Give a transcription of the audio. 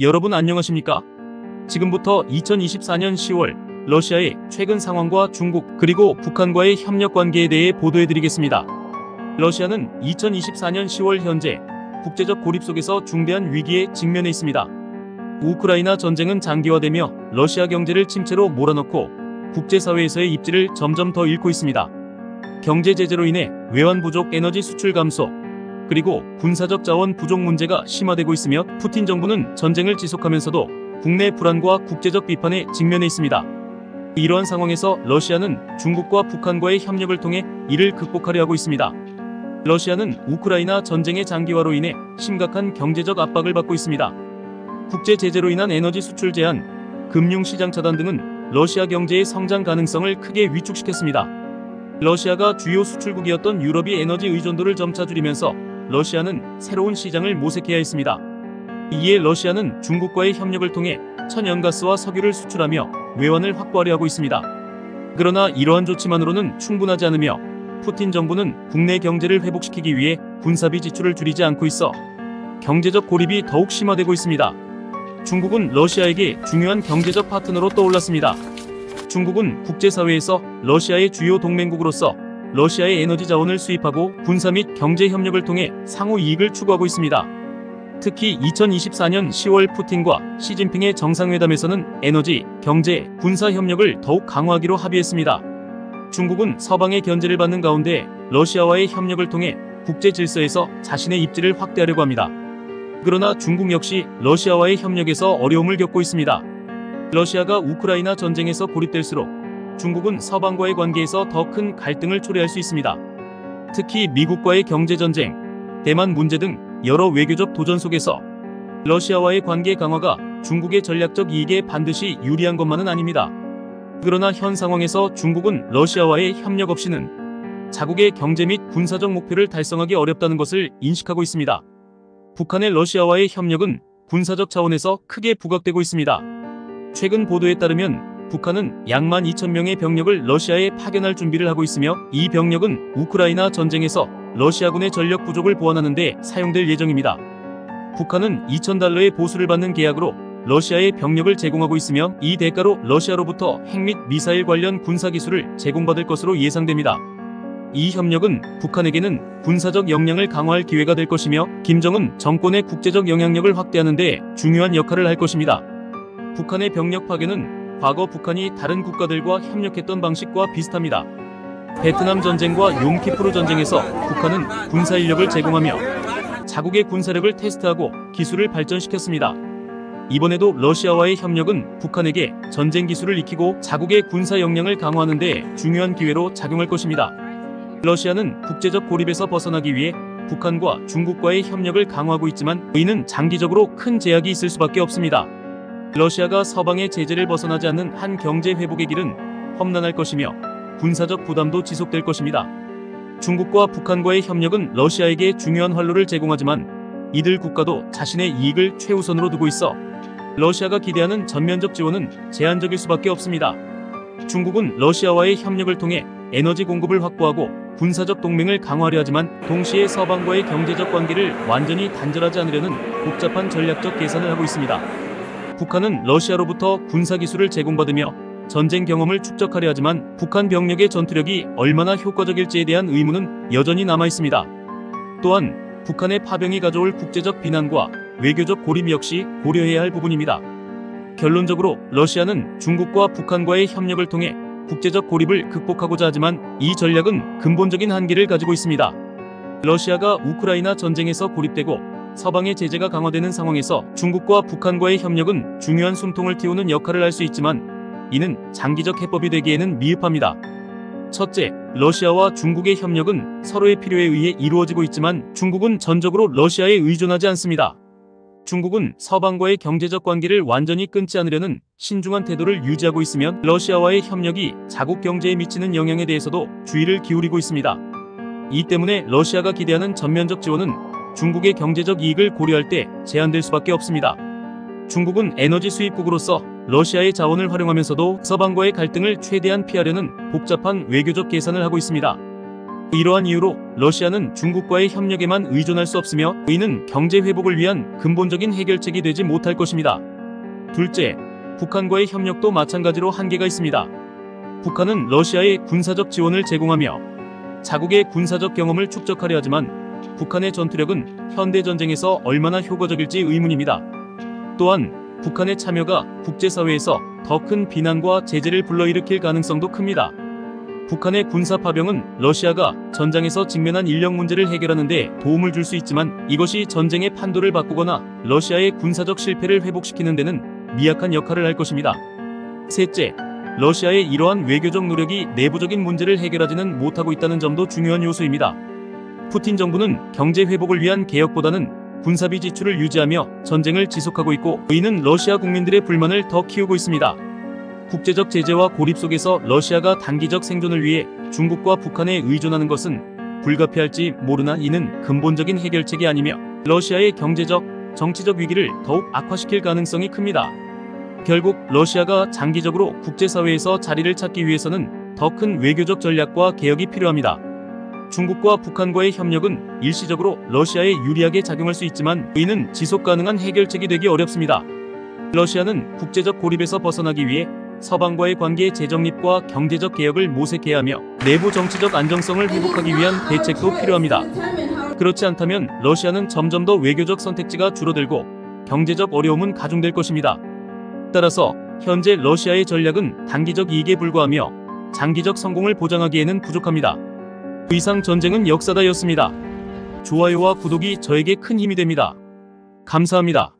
여러분 안녕하십니까? 지금부터 2024년 10월 러시아의 최근 상황과 중국 그리고 북한과의 협력 관계에 대해 보도해드리겠습니다. 러시아는 2024년 10월 현재 국제적 고립 속에서 중대한 위기에 직면해 있습니다. 우크라이나 전쟁은 장기화되며 러시아 경제를 침체로 몰아넣고 국제사회에서의 입지를 점점 더 잃고 있습니다. 경제 제재로 인해 외환 부족, 에너지 수출 감소, 그리고 군사적 자원 부족 문제가 심화되고 있으며 푸틴 정부는 전쟁을 지속하면서도 국내 불안과 국제적 비판에 직면해 있습니다. 이러한 상황에서 러시아는 중국과 북한과의 협력을 통해 이를 극복하려 하고 있습니다. 러시아는 우크라이나 전쟁의 장기화로 인해 심각한 경제적 압박을 받고 있습니다. 국제 제재로 인한 에너지 수출 제한, 금융시장 차단 등은 러시아 경제의 성장 가능성을 크게 위축시켰습니다. 러시아가 주요 수출국이었던 유럽이 에너지 의존도를 점차 줄이면서 러시아는 새로운 시장을 모색해야 했습니다. 이에 러시아는 중국과의 협력을 통해 천연가스와 석유를 수출하며 외환을 확보하려 하고 있습니다. 그러나 이러한 조치만으로는 충분하지 않으며 푸틴 정부는 국내 경제를 회복시키기 위해 군사비 지출을 줄이지 않고 있어 경제적 고립이 더욱 심화되고 있습니다. 중국은 러시아에게 중요한 경제적 파트너로 떠올랐습니다. 중국은 국제사회에서 러시아의 주요 동맹국으로서 러시아의 에너지 자원을 수입하고 군사 및 경제 협력을 통해 상호 이익을 추구하고 있습니다. 특히 2024년 10월 푸틴과 시진핑의 정상회담에서는 에너지, 경제, 군사 협력을 더욱 강화하기로 합의했습니다. 중국은 서방의 견제를 받는 가운데 러시아와의 협력을 통해 국제 질서에서 자신의 입지를 확대하려고 합니다. 그러나 중국 역시 러시아와의 협력에서 어려움을 겪고 있습니다. 러시아가 우크라이나 전쟁에서 고립될수록 중국은 서방과의 관계에서 더 큰 갈등을 초래할 수 있습니다. 특히 미국과의 경제전쟁, 대만 문제 등 여러 외교적 도전 속에서 러시아와의 관계 강화가 중국의 전략적 이익에 반드시 유리한 것만은 아닙니다. 그러나 현 상황에서 중국은 러시아와의 협력 없이는 자국의 경제 및 군사적 목표를 달성하기 어렵다는 것을 인식하고 있습니다. 북한의 러시아와의 협력은 군사적 차원에서 크게 부각되고 있습니다. 최근 보도에 따르면 북한은 약 12,000명의 병력을 러시아에 파견할 준비를 하고 있으며 이 병력은 우크라이나 전쟁에서 러시아군의 전력 부족을 보완하는 데 사용될 예정입니다. 북한은 2,000달러의 보수를 받는 계약으로 러시아에 병력을 제공하고 있으며 이 대가로 러시아로부터 핵 및 미사일 관련 군사기술을 제공받을 것으로 예상됩니다. 이 협력은 북한에게는 군사적 역량을 강화할 기회가 될 것이며 김정은 정권의 국제적 영향력을 확대하는 데 중요한 역할을 할 것입니다. 북한의 병력 파견은 과거 북한이 다른 국가들과 협력했던 방식과 비슷합니다. 베트남 전쟁과 용키프르 전쟁에서 북한은 군사 인력을 제공하며 자국의 군사력을 테스트하고 기술을 발전시켰습니다. 이번에도 러시아와의 협력은 북한에게 전쟁 기술을 익히고 자국의 군사 역량을 강화하는 데 중요한 기회로 작용할 것입니다. 러시아는 국제적 고립에서 벗어나기 위해 북한과 중국과의 협력을 강화하고 있지만 이는 장기적으로 큰 제약이 있을 수밖에 없습니다. 러시아가 서방의 제재를 벗어나지 않는 한 경제 회복의 길은 험난할 것이며 군사적 부담도 지속될 것입니다. 중국과 북한과의 협력은 러시아에게 중요한 활로를 제공하지만 이들 국가도 자신의 이익을 최우선으로 두고 있어 러시아가 기대하는 전면적 지원은 제한적일 수밖에 없습니다. 중국은 러시아와의 협력을 통해 에너지 공급을 확보하고 군사적 동맹을 강화하려 하지만 동시에 서방과의 경제적 관계를 완전히 단절하지 않으려는 복잡한 전략적 계산을 하고 있습니다. 북한은 러시아로부터 군사기술을 제공받으며 전쟁 경험을 축적하려 하지만 북한 병력의 전투력이 얼마나 효과적일지에 대한 의문은 여전히 남아있습니다. 또한 북한의 파병이 가져올 국제적 비난과 외교적 고림 역시 고려해야 할 부분입니다. 결론적으로 러시아는 중국과 북한과의 협력을 통해 국제적 고립을 극복하고자 하지만 이 전략은 근본적인 한계를 가지고 있습니다. 러시아가 우크라이나 전쟁에서 고립되고 서방의 제재가 강화되는 상황에서 중국과 북한과의 협력은 중요한 숨통을 틔우는 역할을 할 수 있지만 이는 장기적 해법이 되기에는 미흡합니다. 첫째, 러시아와 중국의 협력은 서로의 필요에 의해 이루어지고 있지만 중국은 전적으로 러시아에 의존하지 않습니다. 중국은 서방과의 경제적 관계를 완전히 끊지 않으려는 신중한 태도를 유지하고 있으며 러시아와의 협력이 자국 경제에 미치는 영향에 대해서도 주의를 기울이고 있습니다. 이 때문에 러시아가 기대하는 전면적 지원은 중국의 경제적 이익을 고려할 때 제한될 수밖에 없습니다. 중국은 에너지 수입국으로서 러시아의 자원을 활용하면서도 서방과의 갈등을 최대한 피하려는 복잡한 외교적 계산을 하고 있습니다. 이러한 이유로 러시아는 중국과의 협력에만 의존할 수 없으며 이는 경제 회복을 위한 근본적인 해결책이 되지 못할 것입니다. 둘째, 북한과의 협력도 마찬가지로 한계가 있습니다. 북한은 러시아에 군사적 지원을 제공하며 자국의 군사적 경험을 축적하려 하지만 북한의 전투력은 현대전쟁에서 얼마나 효과적일지 의문입니다. 또한 북한의 참여가 국제사회에서 더 큰 비난과 제재를 불러일으킬 가능성도 큽니다. 북한의 군사 파병은 러시아가 전장에서 직면한 인력 문제를 해결하는 데 도움을 줄 수 있지만 이것이 전쟁의 판도를 바꾸거나 러시아의 군사적 실패를 회복시키는 데는 미약한 역할을 할 것입니다. 셋째, 러시아의 이러한 외교적 노력이 내부적인 문제를 해결하지는 못하고 있다는 점도 중요한 요소입니다. 푸틴 정부는 경제 회복을 위한 개혁보다는 군사비 지출을 유지하며 전쟁을 지속하고 있고 이는 러시아 국민들의 불만을 더 키우고 있습니다. 국제적 제재와 고립 속에서 러시아가 단기적 생존을 위해 중국과 북한에 의존하는 것은 불가피할지 모르나 이는 근본적인 해결책이 아니며 러시아의 경제적, 정치적 위기를 더욱 악화시킬 가능성이 큽니다. 결국 러시아가 장기적으로 국제사회에서 자리를 찾기 위해서는 더 큰 외교적 전략과 개혁이 필요합니다. 중국과 북한과의 협력은 일시적으로 러시아에 유리하게 작용할 수 있지만 이는 지속 가능한 해결책이 되기 어렵습니다. 러시아는 국제적 고립에서 벗어나기 위해 서방과의 관계 재정립과 경제적 개혁을 모색해야 하며 내부 정치적 안정성을 회복하기 위한 대책도 필요합니다. 그렇지 않다면 러시아는 점점 더 외교적 선택지가 줄어들고 경제적 어려움은 가중될 것입니다. 따라서 현재 러시아의 전략은 단기적 이익에 불과하며 장기적 성공을 보장하기에는 부족합니다. 이상 전쟁은 역사다였습니다. 좋아요와 구독이 저에게 큰 힘이 됩니다. 감사합니다.